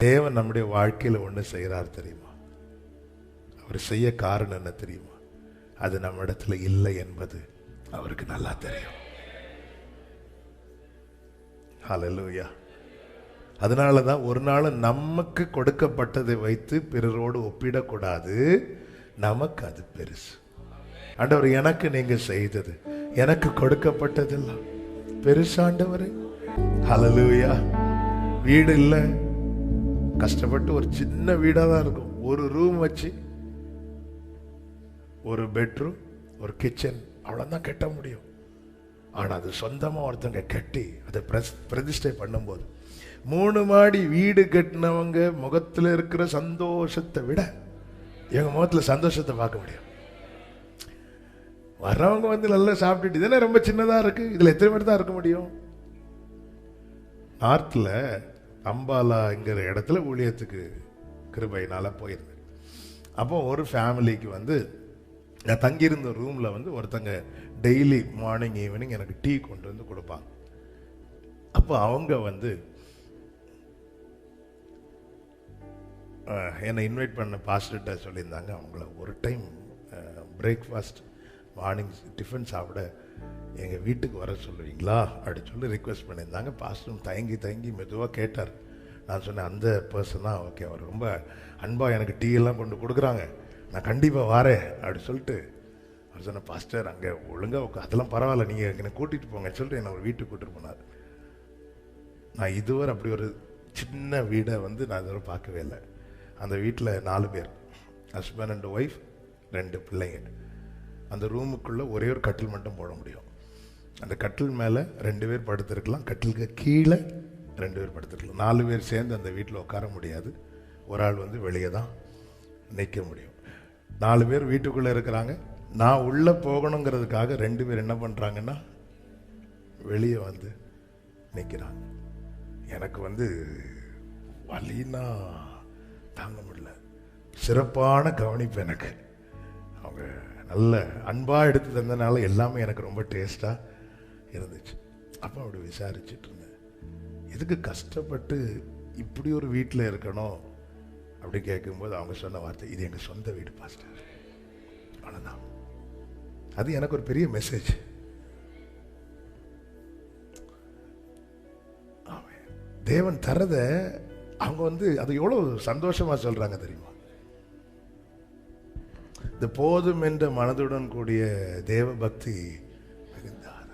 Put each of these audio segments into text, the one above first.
தேவன் நம்முடைய வாழ்க்கையில் ஒன்று செய்கிறார் தெரியுமா? அவர் செய்ய காரணம் என்ன தெரியுமா? அது நம்ம இடத்துல இல்லை என்பது அவருக்கு நல்லா தெரியும். ஹல்லேலூயா. அதனாலதான் ஒரு நாள் நமக்கு கொடுக்கப்பட்டதை வைத்து பிறரோடு ஒப்பிடக்கூடாது. நமக்கு அது பெருசு. ஆண்டவர், எனக்கு நீங்க செய்தது, எனக்கு கொடுக்கப்பட்டதெல்லாம் பெருசு ஆண்டவரே. ஹல்லேலூயா. வீடு இல்லை, கஷ்டப்பட்டு ஒரு சின்ன வீடா தான் இருக்கும். ஒரு ரூம் வச்சு, ஒரு பெட்ரூம், ஒரு கிச்சன், அவ்வளவுதான் கட்ட முடியும். ஆனா அது சொந்தமா ஒருத்தங்க கட்டி அதை பிரதிஷ்டை பண்ணும்போது 3 மாடி வீடு கட்டினவங்க முகத்துல இருக்கிற சந்தோஷத்தை விட எங்க முகத்துல சந்தோஷத்தை பார்க்க முடியும். வர்றவங்க வந்து நல்லா சாப்பிட்டுட்டு, இதெல்லாம் ரொம்ப சின்னதா இருக்கு, இதுல எத்தனை பேர் தான் இருக்க முடியும்? நார்த்ல அம்பாலாங்கிற இடத்துல ஊழியத்துக்கு கிருபையினால போயிருந்தேன். அப்போ ஒரு ஃபேமிலிக்கு வந்து நான் தங்கியிருந்த ரூம்ல வந்து ஒருத்தங்க டெய்லி மார்னிங் ஈவினிங் எனக்கு டீ கொண்டு வந்து கொடுப்பாங்க. அப்போ அவங்க வந்து என்னை இன்வைட் பண்ண பாஸ்டர்கிட்ட சொல்லியிருந்தாங்க, அவங்கள ஒரு டைம் பிரேக்ஃபாஸ்ட் மார்னிங் டிஃபன் சாப்பிட எங்கள் வீட்டுக்கு வர சொல்லுவீங்களா அப்படின்னு சொல்லி ரிக்வெஸ்ட் பண்ணியிருந்தாங்க. பாஸ்டரும் தயங்கி மெதுவாக கேட்டார். நான் சொன்னேன், அந்த பர்சனா ஓகே, அவர் ரொம்ப அன்பாக எனக்கு டீ எல்லாம் கொண்டு கொடுக்குறாங்க, நான் கண்டிப்பாக வரேன் அப்படி சொல்லிட்டு அவர் சொன்ன, பாஸ்டர் அங்கே ஒழுங்காக அதெல்லாம் பரவாயில்ல, நீங்கள் என்னை கூட்டிகிட்டு போங்கன்னு சொல்லிட்டு என்னை ஒரு வீட்டுக்கு கூட்டிட்டு போனார். நான் இதுவரை அப்படி ஒரு சின்ன வீடை வந்து நான் இதுவரை பார்க்கவே இல்லை. அந்த வீட்டில் 4 பேர், ஹஸ்பண்ட் அண்ட் ஒய்ஃப், 2 பிள்ளைங்க. அந்த ரூமுக்குள்ளே ஒரே ஒரு கட்டில் மட்டும் போட முடியும். அந்த கட்டில் மேலே 2 பேர் படுத்திருக்கலாம், கட்டிலுக்கு கீழே 2 பேர் படுத்திருக்கலாம். 4 பேர் சேர்ந்து அந்த வீட்டில் உட்கார முடியாது. ஒரு ஆள் வந்து வெளியே தான் நிற்க முடியும். 4 பேர் வீட்டுக்குள்ளே இருக்கிறாங்க. நான் உள்ளே போகணுங்கிறதுக்காக 2 பேர் என்ன பண்ணுறாங்கன்னா வெளியே வந்து நிற்கிறாங்க. எனக்கு வந்து வலினா தாங்க முடியல. சிறப்பான கவனிப்பு எனக்கு. அவங்க நல்ல அன்பாக எடுத்து தந்தனால எல்லாமே எனக்கு ரொம்ப டேஸ்டாக இருந்துச்சு. அப்போ அப்படி விசாரிச்சுட்டு இருந்தேன், எதுக்கு கஷ்டப்பட்டு இப்படி ஒரு வீட்டில் இருக்கணும் அப்படி கேட்கும்போது அவங்க சொன்ன வார்த்தை, இது எங்கள் சொந்த வீடு பாஸ்டர். அவ்வளோதான். அது எனக்கு ஒரு பெரிய மெசேஜ். தேவன் தரத அவங்க வந்து அது எவ்வளவு சந்தோஷமா சொல்றாங்க தெரியுமா? இந்த போதும் என்ற மனதுடன் கூடிய தேவ பக்தி மிகுந்தார்.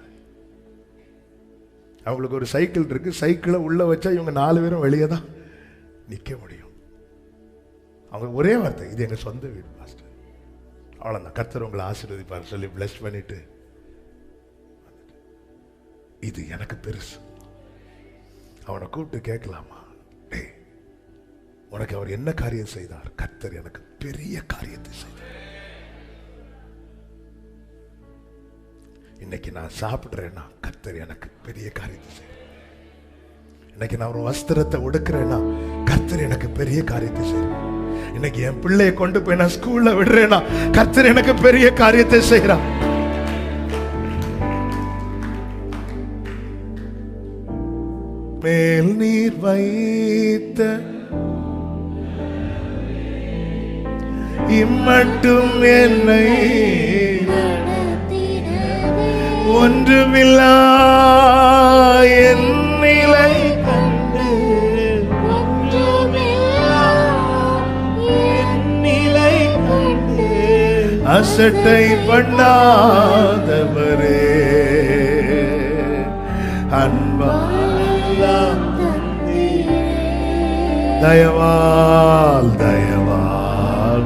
அவங்களுக்கு ஒரு சைக்கிள் இருக்கு, சைக்கிளை உள்ள வச்சா இவங்க 4 பேரும் வெளியே தான் நிற்க முடியும். அவங்க ஒரே வார்த்தை, இது எங்க சொந்த வீடு பாஸ்டர். அவ்வளவுதான். கர்த்தர் உங்களை ஆசீர்வதிப்பார் சொல்லி பிளஸ் பண்ணிட்டு, இது எனக்கு பெருசு. அவனை கூப்பிட்டு கேட்கலாமா, டேய் உனக்கு அவர் என்ன காரியம் செய்தார்? கர்த்தர் எனக்கு பெரிய காரியத்தை செய்தார். இன்னைக்கு நான் சாப்பிடுறேன்னா கர்த்தர் எனக்கு பெரிய காரியத்தை செய்தார். இன்னைக்கு நான் ஒரு வஸ்திரத்தை உடுக்கிறேன்னா கர்த்தர் எனக்கு பெரிய காரியத்தை செய்தார். இன்னைக்கு என் பிள்ளையை கொண்டு போய் நான் ஸ்கூல்ல விடுறேன்னா கர்த்தர் எனக்கு பெரிய காரியத்தை செய்கிறார். மேல் நீர் வைத்த இம்மட்டும் என்னை ஒன்றுமில்லா என் நிலை கண்டு அசட்டை பண்ணாதவரே அன்பா தயவால் தயவால்.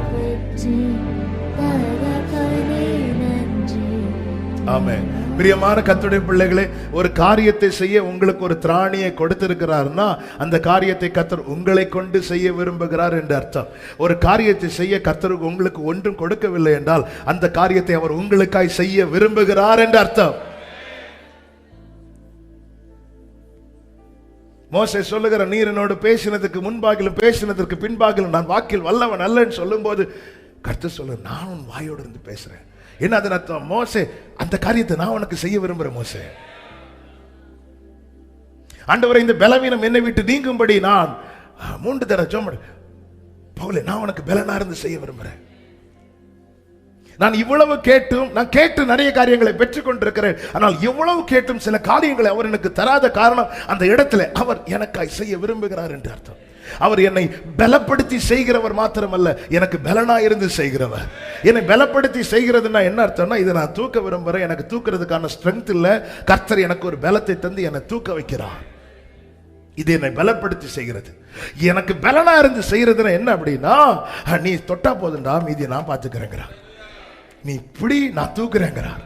ஆமென். பிரியமான கர்த்தருடைய பிள்ளைகளே, ஒரு காரியத்தை செய்ய உங்களுக்கு ஒரு திராணியை கொடுத்திருக்கிறார்னா அந்த காரியத்தை கர்த்தர் உங்களை கொண்டு செய்ய விரும்புகிறார் என்று அர்த்தம். ஒரு காரியத்தை செய்ய கர்த்தர் உங்களுக்கு ஒன்றும் கொடுக்கவில்லை என்றால் அந்த காரியத்தை அவர் உங்களுக்காய் செய்ய விரும்புகிறார் என்று அர்த்தம். மோசே சொல்லுகிற, நீர் என்னோடு பேசினதுக்கு முன்பாகிலும் பேசினதற்கு பின்பாகிலும் நான் வாக்கில் வல்லவன் அல்லன்னு சொல்லும் போது கர்த்தர் சொல்ல, நான் உன் வாயோடு இருந்து பேசுறேன். என்ன அதன் அர்த்தம்? மோசே, அந்த காரியத்தை நான் உனக்கு செய்ய விரும்புறேன் மோசே. ஆண்டவரே, இந்த பலவீனம் என்னை விட்டு நீங்கும்படி நான் 3 தடவை ஜெபம். பவுலே, நான் உனக்கு பலனா இருந்து செய்ய விரும்புறேன். நான் இவ்வளவு கேட்டும், நான் கேட்டு நிறைய காரியங்களை பெற்றுக் கொண்டிருக்கிறேன். ஆனால் இவ்வளவு கேட்டும் சில காரியங்களை அவர் எனக்கு தராத காரணம், அந்த இடத்துல அவர் எனக்காய் செய்ய விரும்புகிறார் என்று அர்த்தம். அவர் என்னை பலப்படுத்தி செய்கிறவர் மாத்திரமல்ல, எனக்கு பலனா இருந்து செய்கிறவர். என்னை பலப்படுத்தி செய்கிறதுனா என்ன அர்த்தம்னா, இதை நான் தூக்க விரும்புறேன், எனக்கு தூக்குறதுக்கான ஸ்ட்ரென்த் இல்ல, கர்த்தர் எனக்கு ஒரு பலத்தை தந்து என்னை தூக்க வைக்கிறார். இது என்னை பலப்படுத்தி செய்கிறது. எனக்கு பலனா இருந்து செய்யறதுன்னா என்ன அப்படின்னா, நீ தொட்டா போதுண்டா, மீதியை நான் பார்த்துக்கிறேங்கிறார். நீ இப்படி, நான் தூக்குறேங்கிறார்.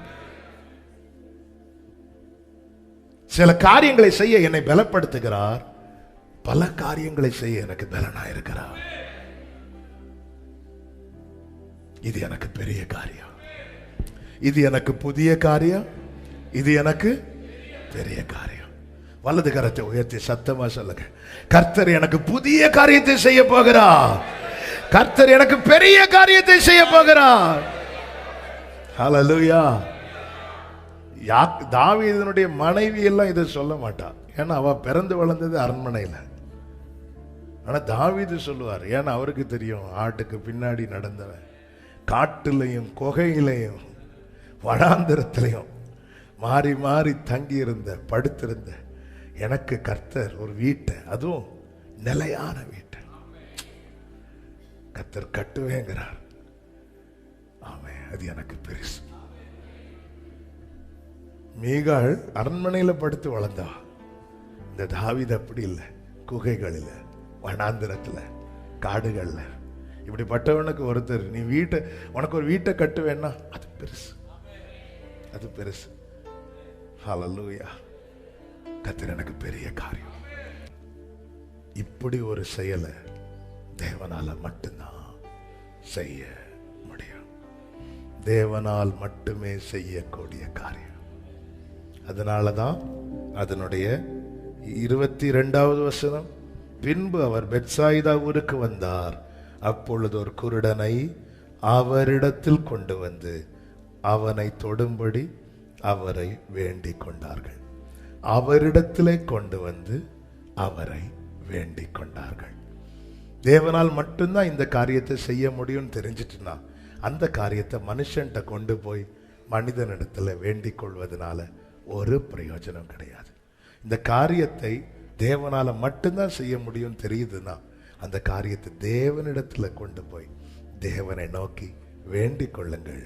சில காரியங்களை செய்ய என்னை பலப்படுத்துகிறார், பல காரியங்களை செய்ய எனக்கு பலனா இருக்கிறார். இது எனக்கு பெரிய காரியம், இது எனக்கு புதிய காரியம், இது எனக்கு பெரிய காரியம். வலது கரத்தை உயர்த்தி சத்தமா சொல்லுங்க, கர்த்தர் எனக்கு புதிய காரியத்தை செய்ய போகிறார். கர்த்தர் எனக்கு பெரிய காரியத்தை செய்ய போகிறார். ஹல்லேலூயா. தாவீதுனுடைய மனைவி எல்லாம் இதை சொல்ல மாட்டான், ஏன்னா அவ பிறந்து வளர்ந்தது அரண்மனையில். ஆனா தாவீது சொல்லுவார், ஏன்னா அவருக்கு தெரியும், ஆட்டுக்கு பின்னாடி நடந்தவன், காட்டிலையும் குகையிலையும் வனாந்திரத்திலையும் மாறி மாறி தங்கி இருந்த, படுத்திருந்த எனக்கு கர்த்தர் ஒரு வீட்டை, அதுவும் நிலையான வீட்டை கர்த்தர் கட்டுவேங்கிறார். ஆமே, அது எனக்கு பெருசு. மீகாள் அரண்மனையில் படுத்து வளர்ந்தா, இந்த தாவீது அப்படி இல்லை, குகைகளில், வனாந்திரத்தில், காடுகள்ல. இப்படிப்பட்டவனுக்கு ஒருத்தர், நீ வீட்டை, உனக்கு ஒரு வீட்டை கட்டுவேன்னா அது பெருசு, அது பெருசு. ஹல்லேலூயா. கர்த்தர் எனக்கு பெரிய காரியம். இப்படி ஒரு செயலை தேவனால மட்டும்தான் செய்ய முடியும். தேவனால் மட்டுமே செய்யக்கூடிய காரியம். அதனாலதான் அதனுடைய 22வது வசனம், பின்பு அவர் பெத்சாயிதா ஊருக்கு வந்தார். அப்பொழுது ஒரு குருடனை அவரிடத்தில் கொண்டு வந்து அவனை தொடும்படி அவரை வேண்டிக் கொண்டார்கள். அவரிடத்திலே கொண்டு வந்து அவரை வேண்டிக் கொண்டார்கள். தேவனால் மட்டும்தான் இந்த காரியத்தை செய்ய முடியும் தெரிஞ்சிட்டுனா, அந்த காரியத்தை மனுஷன்கிட்ட கொண்டு போய் மனிதனிடத்துல வேண்டிக் கொள்வதனால ஒரு பிரயோஜனம் கிடையாது. இந்த காரியத்தை தேவனால மட்டும்தான் செய்ய முடியும் தெரியுதுன்னா, அந்த காரியத்தை தேவனிடத்துல கொண்டு போய் தேவனை நோக்கி வேண்டிக் கொள்ளுங்கள்.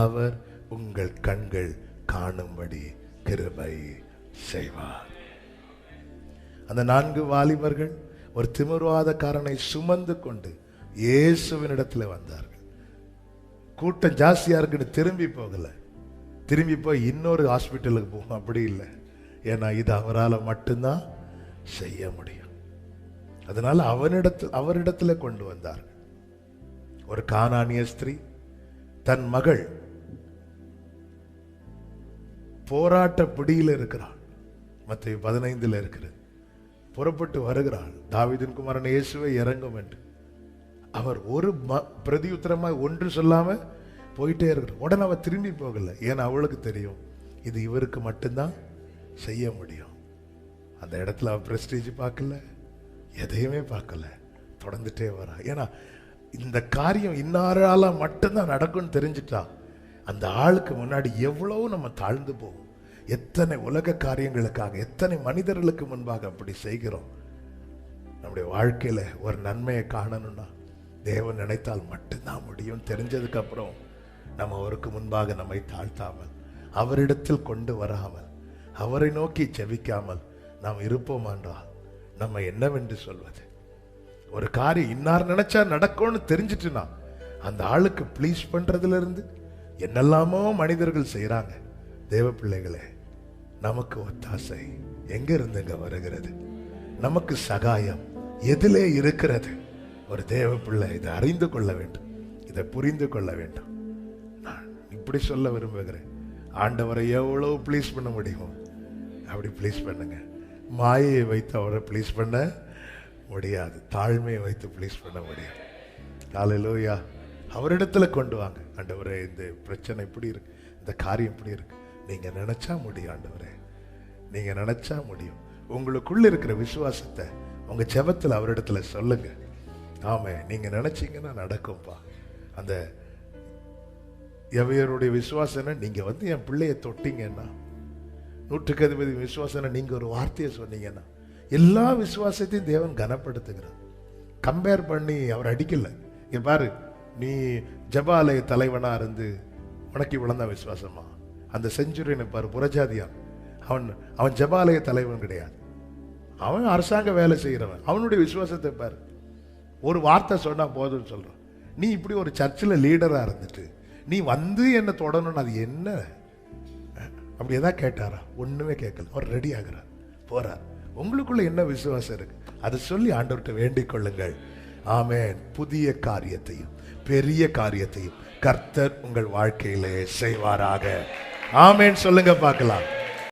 அவர் உங்கள் கண்கள் காணும்படி கிருபை செய்வார். அந்த 4 வாலிபர்கள் ஒரு திமிர்வாதக்காரனை சுமந்து கொண்டு இயேசுவினிடத்துல வந்தார்கள். கூட்டம் ஜாஸ்தியா இருக்குன்னு திரும்பி போகல, திரும்பி போய் இன்னொரு ஹாஸ்பிட்டலுக்கு போகும், அப்படி இல்லை. ஏன்னா இது அவரால் மட்டும்தான் செய்ய முடியும். அதனால அவரிடத்துல கொண்டு வந்தார்கள். ஒரு கானானிய ஸ்திரீ தன் மகள் போராட்ட பிடியில் இருக்கிறாள். மத்தேயு 15 இருக்கிறது. புறப்பட்டு வருகிறாள், தாவீதின் குமாரன் இயேசுவே இறங்கும் என்று. அவர் ஒரு பிரதியுத்தரமாய் ஒன்று சொல்லாம போயிட்டே இருக்கிறார். உடனே அவ திரும்பி போகல, ஏன்னா அவளுக்கு தெரியும் இது இவருக்கு மட்டும்தான் செய்ய முடியும். அந்த இடத்துல அவ பிரஸ்டீஜ் பார்க்கல, எதையுமே பார்க்கல, தொடர்ந்துட்டே வரா. ஏன்னா இந்த காரியம் இன்னாரால மட்டும்தான் நடக்கும்னு தெரிஞ்சுட்டா, அந்த ஆளுக்கு முன்னாடி எவ்வளவு நம்ம தாழ்ந்து போவோம். எத்தனை உலக காரியங்களுக்காக, எத்தனை மனிதர்களுக்கு முன்பாக அப்படி செய்கிறோம். நம்முடைய வாழ்க்கையில ஒரு நன்மையை காணணும்னா தேவன் நினைத்தால் மட்டும்தான் முடியும் தெரிஞ்சதுக்கு அப்புறம் நம்ம அவருக்கு முன்பாக நம்மை தாழ்த்தாமல், அவரிடத்தில் கொண்டு வராமல், அவரை நோக்கி செபிக்காமல் நாம் இருப்போமான்றால் நம்ம என்னவென்று சொல்வது? ஒரு காரியம் இன்னார் நினைச்சா நடக்கும்னு தெரிஞ்சிட்டுனா, அந்த ஆளுக்கு ப்ளீஸ் பண்றதுல இருந்து என்னெல்லாமோ மனிதர்கள் செய்யறாங்க. தேவ பிள்ளைகளே, நமக்கு ஒத்தாசை எங்க இருந்துங்க வருகிறது? நமக்கு சகாயம் எதிலே இருக்கிறது? ஒரு தேவ பிள்ளை இதை அறிந்து கொள்ள வேண்டும், இதை புரிந்து கொள்ள வேண்டும். நான் இப்படி சொல்ல விரும்புகிறேன், ஆண்டவரை எவ்வளவு ப்ளீஸ் பண்ண முடியுமோ அப்படி ப்ளீஸ் பண்ணுங்க. மாயையை வைத்து அவரை ப்ளீஸ் பண்ண முடியாது, தாழ்மையை வைத்து ப்ளீஸ் பண்ண முடியும். ஹல்லேலூயா. அவரிடத்துல கொண்டு வாங்க. ஆண்டவரே, இந்த பிரச்சனை இப்படி இருக்கு, இந்த காரியம் இப்படி இருக்கு, நீங்க நினைச்சா முடியும். ஆண்டவரே, நீங்க நினைச்சா முடியும். உங்களுக்குள்ள இருக்கிற விசுவாசத்தை உங்க ஜெபத்தில் அவரிடத்துல சொல்லுங்க. ஆமே, நீங்க நினைச்சீங்கன்னா நடக்கும்பா. அந்த எவையருடைய விசுவாசனை நீங்க வந்து என் பிள்ளைய தொட்டீங்கன்னா, 100க்கு அதிபதி விசுவாசனை நீங்க ஒரு வார்த்தையை சொன்னீங்கன்னா, எல்லா விசுவாசத்தையும் தேவன் கனப்படுத்துகிறார். கம்பேர் பண்ணி அவர் அடிக்கல. இங்க பாரு, நீ ஜபாலய தலைவனா இருந்து உனக்கு இவ்வளவுதான் விசுவாசமா? அந்த செஞ்சுரியனை பாரு, புறஜாதியான். அவன் ஜபாலய தலைவன் கிடையாது, அவன் அரசாங்க வேலை செய்கிறவன். அவனுடைய விசுவாசத்தை பாரு. ஒரு வார்த்தை சொன்னா போதும்னு சொல்றான். நீ இப்படி ஒரு சர்ச்சில் லீடரா இருந்துட்டு நீ வந்து என்ன தொடணும்னு அது என்ன? அப்படி எதாவது கேட்டாரா? ஒண்ணுமே கேட்கல. அவர் ரெடி ஆகிறார், போறார். உங்களுக்குள்ள என்ன விசுவாசம் இருக்கு அதை சொல்லி ஆண்டவர்கிட்ட வேண்டிக் கொள்ளுங்கள். ஆமென். புதிய காரியத்தையும் பெரிய காரியத்தையும் கர்த்தர் உங்கள் வாழ்க்கையிலே செய்வாராக. ஆமென் சொல்லுங்க பார்க்கலாம்.